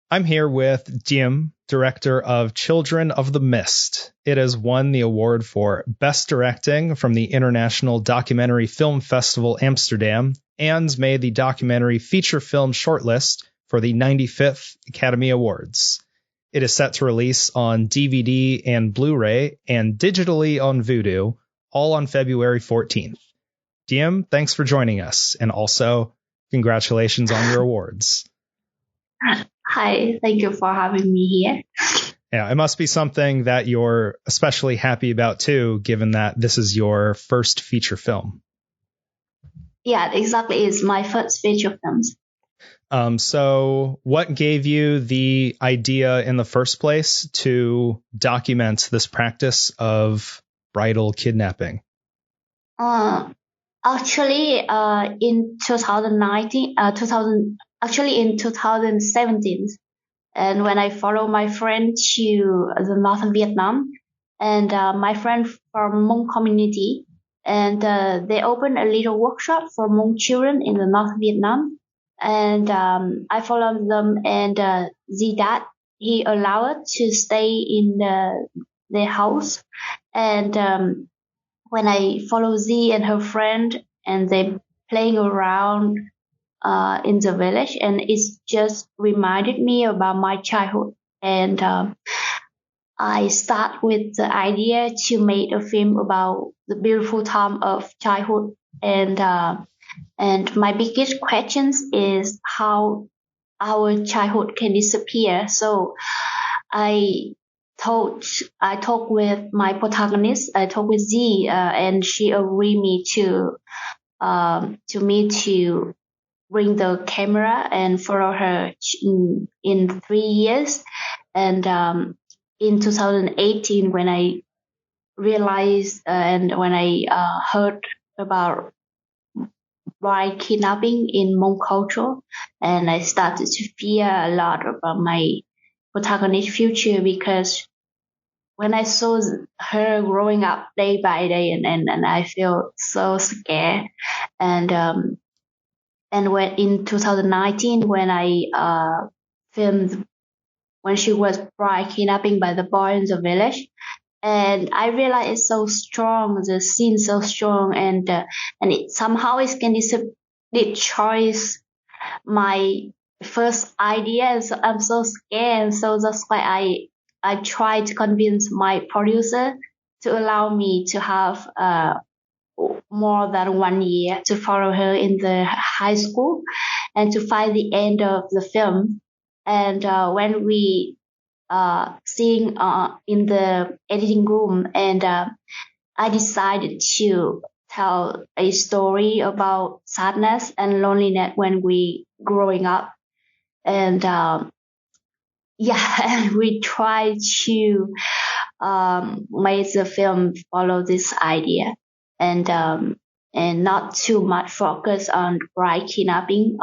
I'm here with Diem, director of Children of the Mist. It has won the award for Best Directing from the International Documentary Film Festival Amsterdam and made the documentary feature film shortlist for the 95th Academy Awards. It is set to release on DVD and Blu-ray and digitally on Vudu, all on February 14th. Diem, thanks for joining us, and also congratulations on your awards. Hi, thank you for having me here. Yeah, it must be something that you're especially happy about too, given that this is your first feature film. Yeah, exactly. It's my first feature film. So what gave you the idea in the first place to document this practice of bridal kidnapping? Actually, in 2019, in 2017, and when I followed my friend to the northern Vietnam, and my friend from Hmong community, and they opened a little workshop for Hmong children in the north Vietnam, and I followed them, and the dad, he allowed to stay in their house, and when I follow Z and her friend, and they playing around in the village, and it's just reminded me about my childhood. And I start with the idea to make a film about the beautiful time of childhood. And my biggest questions is how our childhood can disappear. So I talked with my protagonist. I talked with Z, and she agreed me to bring the camera and follow her in 3 years. And in 2018, when I realized and when I heard about bride kidnapping in Hmong culture, and I started to fear a lot about my protagonist's future, because when I saw her growing up day by day, and I feel so scared. And when in 2019, when I filmed when she was bride kidnapping by the boy in the village, and I realized it's so strong, the scene so strong, and it somehow is can destroy my first idea. So I'm so scared, and so that's why I tried to convince my producer to allow me to have more than 1 year to follow her in the high school and to find the end of the film. And when we sitting in the editing room, and I decided to tell a story about sadness and loneliness when we growing up. And and we try to make the film follow this idea, and not too much focus on bride kidnapping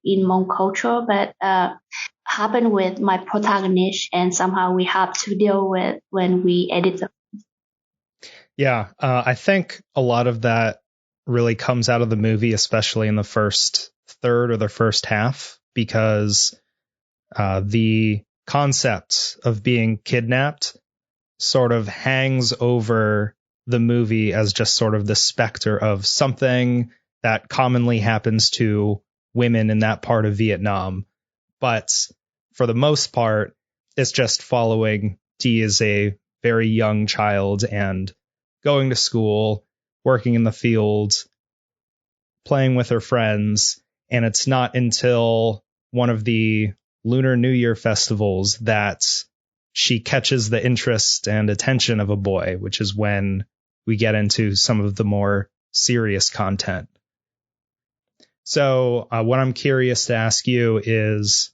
in Hmong culture, but happen with my protagonist, and somehow we have to deal with when we edit the film. Yeah, I think a lot of that really comes out of the movie, especially in the first third or the first half, because the concept of being kidnapped sort of hangs over the movie as just sort of the specter of something that commonly happens to women in that part of Vietnam. But for the most part, it's just following Dee as a very young child and going to school, working in the field, playing with her friends. And it's not until one of the Lunar New Year festivals that she catches the interest and attention of a boy, which is when we get into some of the more serious content. So what I'm curious to ask you is,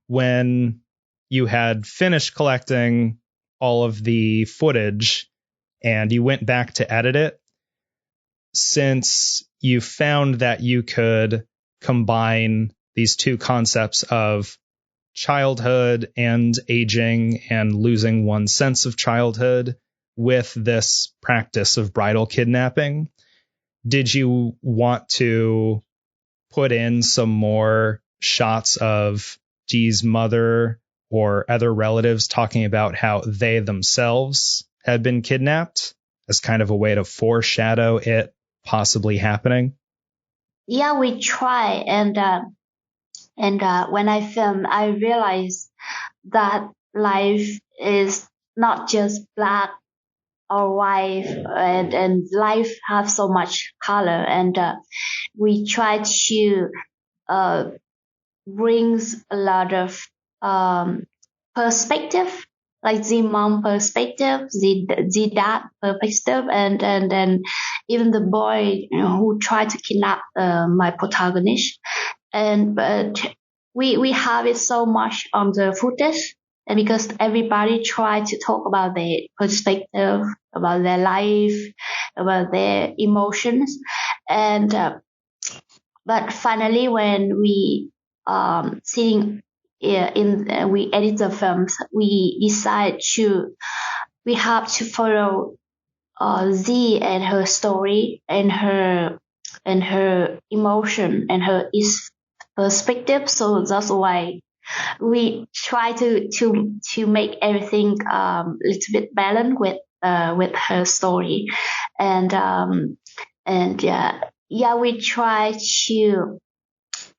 when you had finished collecting all of the footage and you went back to edit it, since you found that you could combine these two concepts of childhood and aging and losing one's sense of childhood with this practice of bridal kidnapping, did you want to put in some more shots of Dee's mother or other relatives talking about how they themselves had been kidnapped as kind of a way to foreshadow it possibly happening? Yeah, we try. And when I filmed, I realized that life is not just black or white, and life have so much color. And we try to uh, brings a lot of perspective, like the mom perspective, the dad perspective, and even the boy, who tried to kidnap my protagonist. And but we have it so much on the footage, and because everybody tried to talk about their perspective, about their life, about their emotions, and but finally when we sitting we edit the films, we decide we have to follow Z and her story and her emotion and her is perspective. So that's why we try to make everything little bit balanced with her story. And yeah,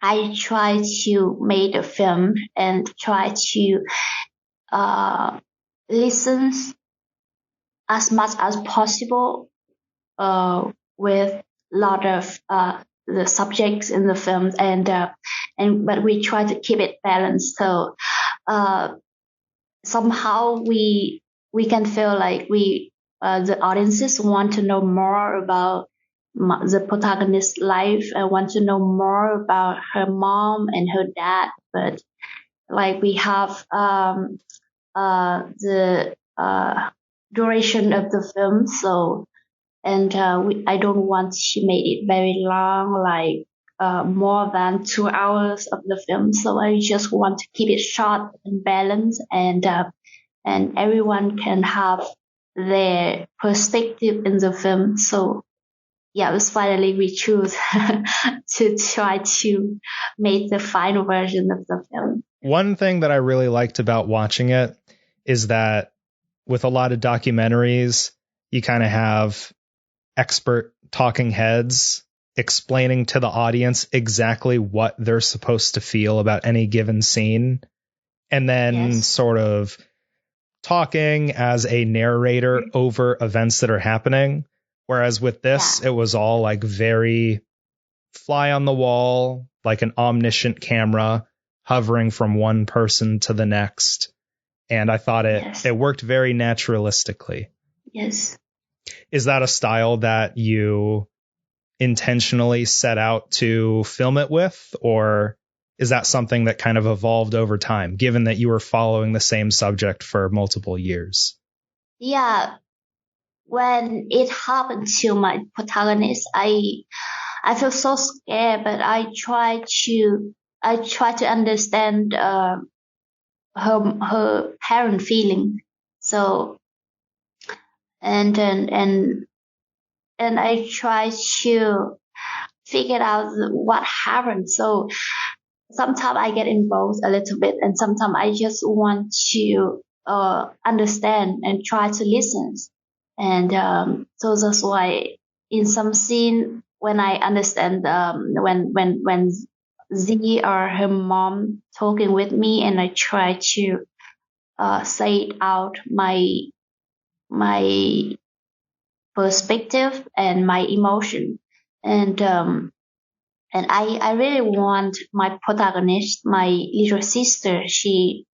I try to make a film and try to listen as much as possible with a lot of the subjects in the film, and but we try to keep it balanced. So somehow we can feel like the audiences want to know more about the protagonist's life. I want to know more about her mom and her dad, but like we have the duration of the film, so and I don't want to make it very long, like more than 2 hours of the film. So I just want to keep it short and balanced, and everyone can have their perspective in the film. So yeah, finally we choose to try to make the final version of the film. One thing that I really liked about watching it is that with a lot of documentaries, you kind of have expert talking heads explaining to the audience exactly what they're supposed to feel about any given scene, and then sort of talking as a narrator over events that are happening. Whereas with this, it was all like very fly on the wall, like an omniscient camera hovering from one person to the next. And I thought it worked very naturalistically. Yes. Is that a style that you intentionally set out to film it with, or is that something that kind of evolved over time, given that you were following the same subject for multiple years? Yeah. When it happened to my protagonist, I feel so scared, but I try to understand her parent feeling. So and I try to figure out what happened. So sometimes I get involved a little bit, and sometimes I just want to understand and try to listen. And so that's why in some scene, when I understand when Z or her mom talking with me, and I try to say it out my perspective and my emotion, and I really want my protagonist, my little sister, she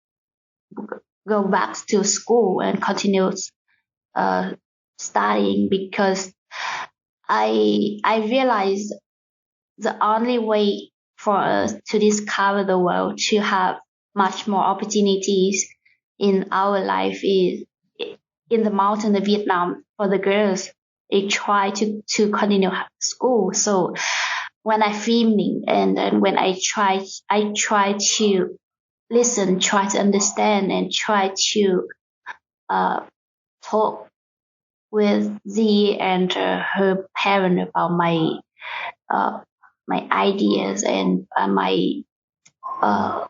go back to school and continues studying, because I realized the only way for us to discover the world, to have much more opportunities in our life, is in the mountain of Vietnam. For the girls, they try to continue school. So when I filming, and when I try to listen, try to understand, and try to talk with Z and her parent about my ideas and my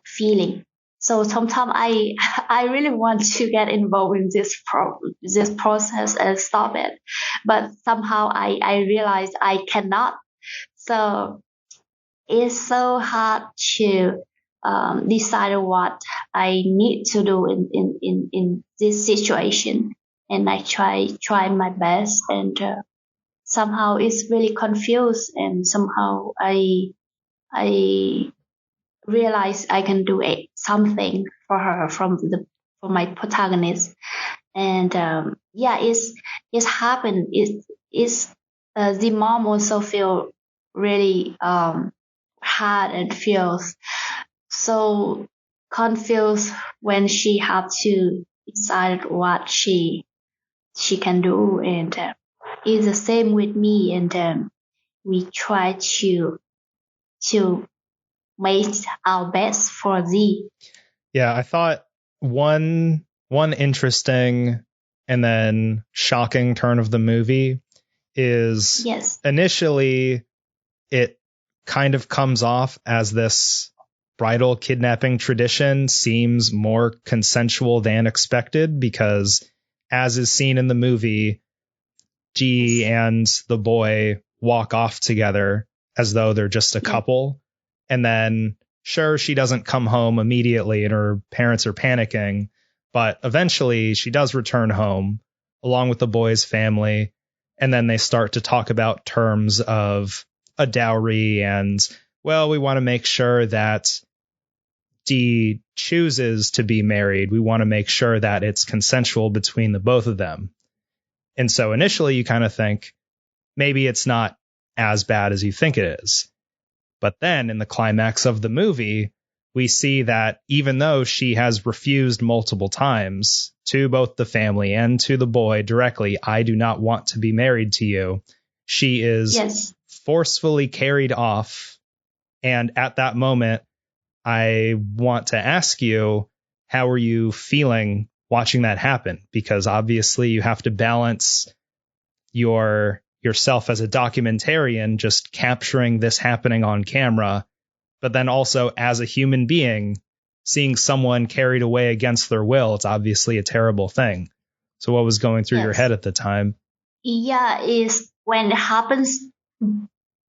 feeling. So sometimes I really want to get involved in this process and stop it, but somehow I realize I cannot. So it's so hard to decide what I need to do in this situation, and I try my best, and somehow it's really confused, and somehow I realize I can do something for her for my protagonist, and yeah, it's happened. It's the mom also feel really hard and feels so confused when she had to decide what she can do, and it's the same with me, and we try to make our best for Z. Yeah, I thought one interesting and then shocking turn of the movie is Yes. initially it kind of comes off as this bridal kidnapping tradition seems more consensual than expected, because as is seen in the movie, G and the boy walk off together as though they're just a couple. And then, sure, she doesn't come home immediately and her parents are panicking, but eventually she does return home along with the boy's family. And then they start to talk about terms of a dowry and, well, we want to make sure that D chooses to be married. We want to make sure that it's consensual between the both of them. And so initially you kind of think maybe it's not as bad as you think it is. But then in the climax of the movie, we see that even though she has refused multiple times to both the family and to the boy directly, I do not want to be married to you, she is forcefully carried off. And at that moment, I want to ask you, how are you feeling watching that happen? Because obviously you have to balance yourself as a documentarian, just capturing this happening on camera, but then also as a human being, seeing someone carried away against their will. It's obviously a terrible thing. So what was going through your head at the time? Yeah, is when it happens,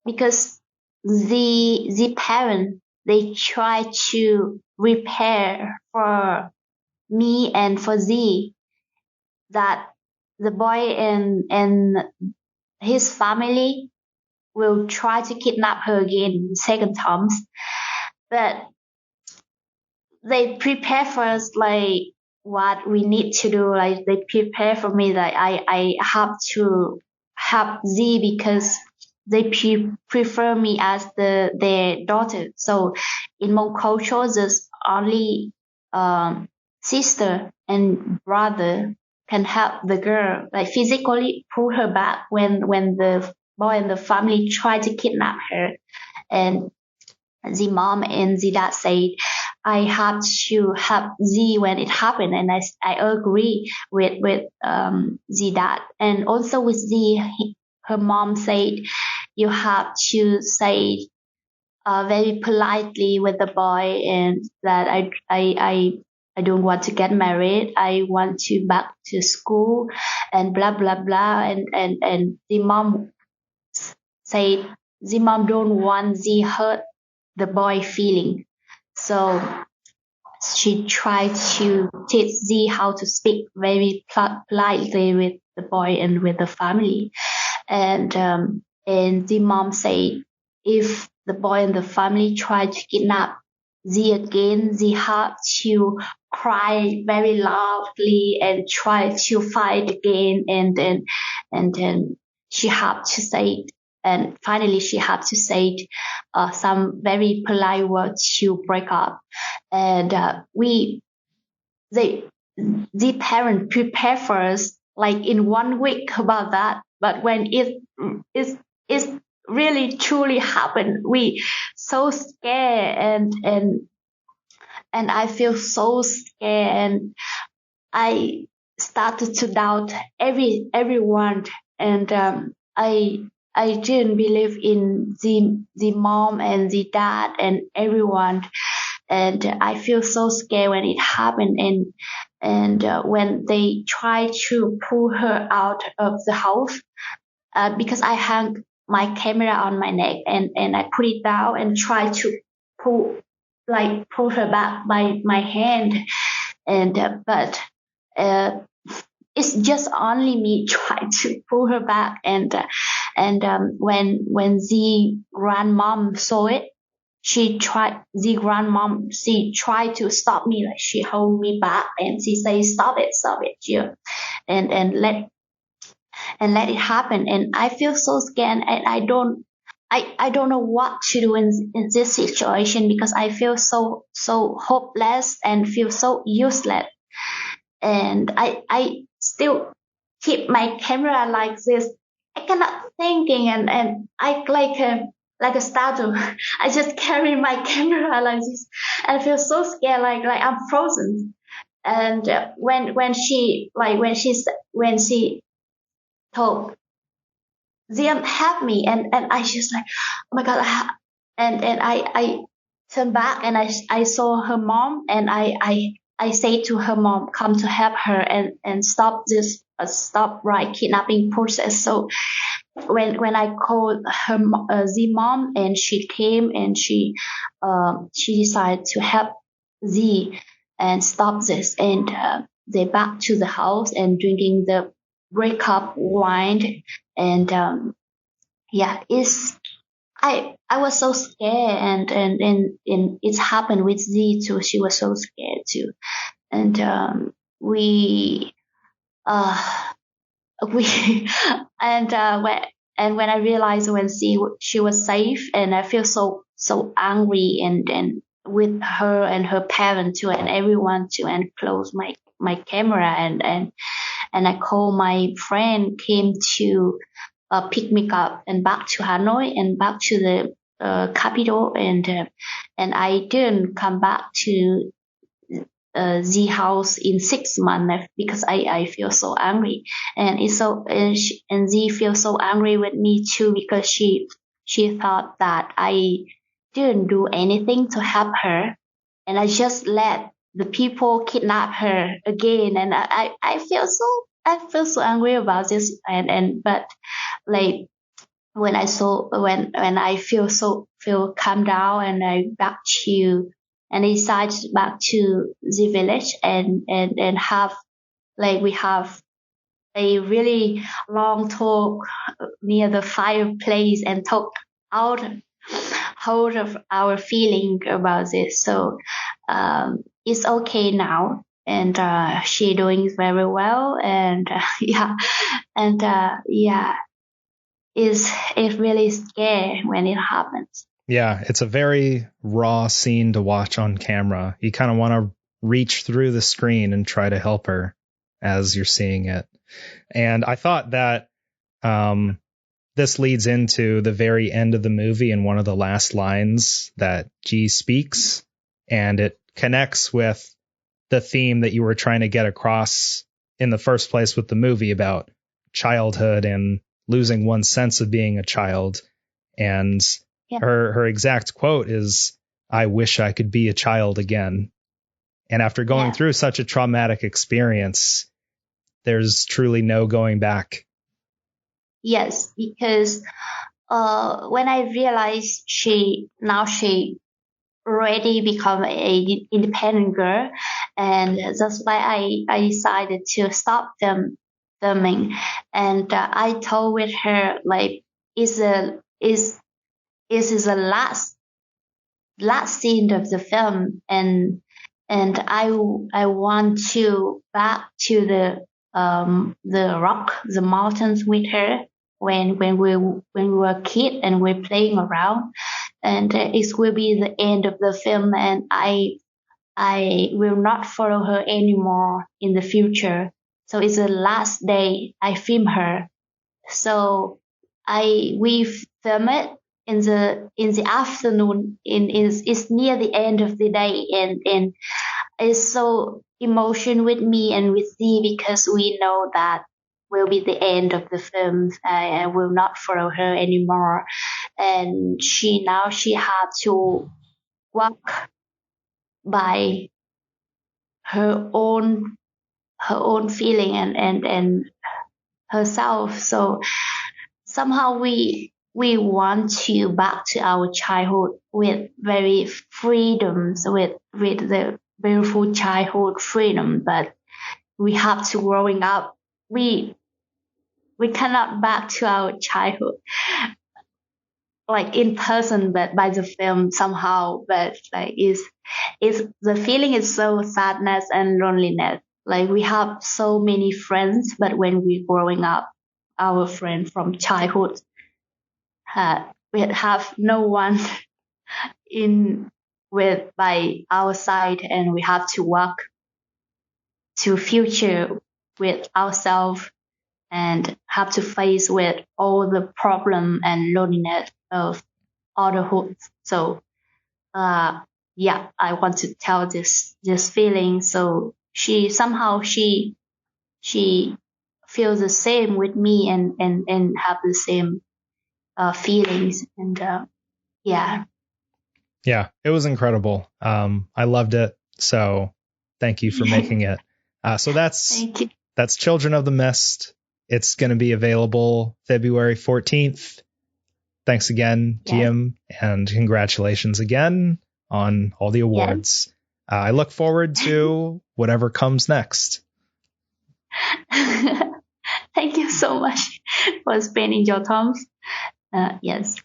because the parent, they try to repair for me and for Z that the boy and his family will try to kidnap her again second times, but they prepare for us like what we need to do. Like they prepare for me that I have to help Z because they prefer me as their daughter. So in Hmong culture, there's only sister and brother can help the girl, like physically pull her back when the boy and the family try to kidnap her. And the mom and the dad said, I had to help Z when it happened, and I agree with the dad. And also with Z, her mom said, you have to say very politely with the boy, and that I don't want to get married. I want to back to school, and blah blah blah. And the mom said the mom don't want the hurt the boy feeling. So she tried to teach Z how to speak very politely with the boy and with the family. And the mom said, if the boy and the family try to kidnap Z again, Z had to cry very loudly and try to fight again. And then she had to say, and finally she had to say some very polite words to break up. And the parent prepare for us like in 1 week about that. But when it really truly happened, we so scared, and I feel so scared, and I started to doubt everyone, and I didn't believe in the mom and the dad and everyone. and I feel so scared when it happened. And when they try to pull her out of the house, because I hung my camera on my neck, and I put it down and try to pull her back by my hand, and but it's just only me trying to pull her back, and when the grandmom saw it, she tried to stop me, like she hold me back and she say, stop it, yeah, and let it happen. And I feel so scared, and I don't know what to do in this situation, because I feel so hopeless and feel so useless. And I still keep my camera like this. I cannot thinking, and I like a statue. I just carry my camera like this, and I feel so scared, like I'm frozen. And when she told Diem help me, and I just like, oh my god, and I turned back, and I saw her mom, and I say to her mom, come to help her and stop this kidnapping process. So when I called her the mom, and she came, and she decided to help Z and stop this, and they back to the house and drinking the breakup wine, and yeah, I was so scared, and it's happened with Z too. She was so scared too, and we we when I realized when she was safe, and I feel so angry, and with her and her parents too, and everyone too, and close my camera, and I called my friend came to pick me up and back to Hanoi and back to the capital, and I didn't come back to the house in 6 months, because I feel so angry, and and Z feels so angry with me too, because she thought that I didn't do anything to help her, and I just let the people kidnap her again, and I feel so angry about this, but like when I feel calm down, and I decide back to the village, and have we have a really long talk near the fireplace, and talk out hold of our feeling about this. So it's okay now, and she doing very well, and yeah, and yeah, it's really scary when it happens. Yeah, it's a very raw scene to watch on camera. You kind of want to reach through the screen and try to help her as you're seeing it. And I thought that this leads into the very end of the movie and one of the last lines that G speaks, and it connects with the theme that you were trying to get across in the first place with the movie about childhood and losing one's sense of being a child. And Yeah. her exact quote is, "I wish I could be a child again." And after going through such a traumatic experience, there's truly no going back. Yes, because when I realized she already become a independent girl, and that's why I decided to stop filming, and I told with her like is the last scene of the film, and I want to back to the rock, the mountains with her when we were a kid and we're playing around, and it will be the end of the film, and I will not follow her anymore in the future. So it's the last day I film her. So we film it in the afternoon. It's near the end of the day, and it's so emotion with me and with thee, because we know that will be the end of the film. I will not follow her anymore, and she had to walk by her own feeling and herself. So somehow we want to back to our childhood with very freedoms, with the beautiful childhood freedom, but we have to growing up. We cannot back to our childhood like in person, but by the film somehow. But like is the feeling is so sadness and loneliness. Like we have so many friends, but when we growing up, our friend from childhood, we have no one in with by our side, and we have to work to future with ourselves and have to face with all the problem and loneliness of adulthood. So yeah, I want to tell this feeling. So she somehow she feels the same with me and have the same feelings. And yeah. Yeah, it was incredible. I loved it. So thank you for making it. So Thank you. that's Children of the Mist. It's going to be available February 14th. Thanks again, Yes. Diem, and congratulations again on all the awards. Yes. I look forward to whatever comes next. Thank you so much for spending your time. Yes.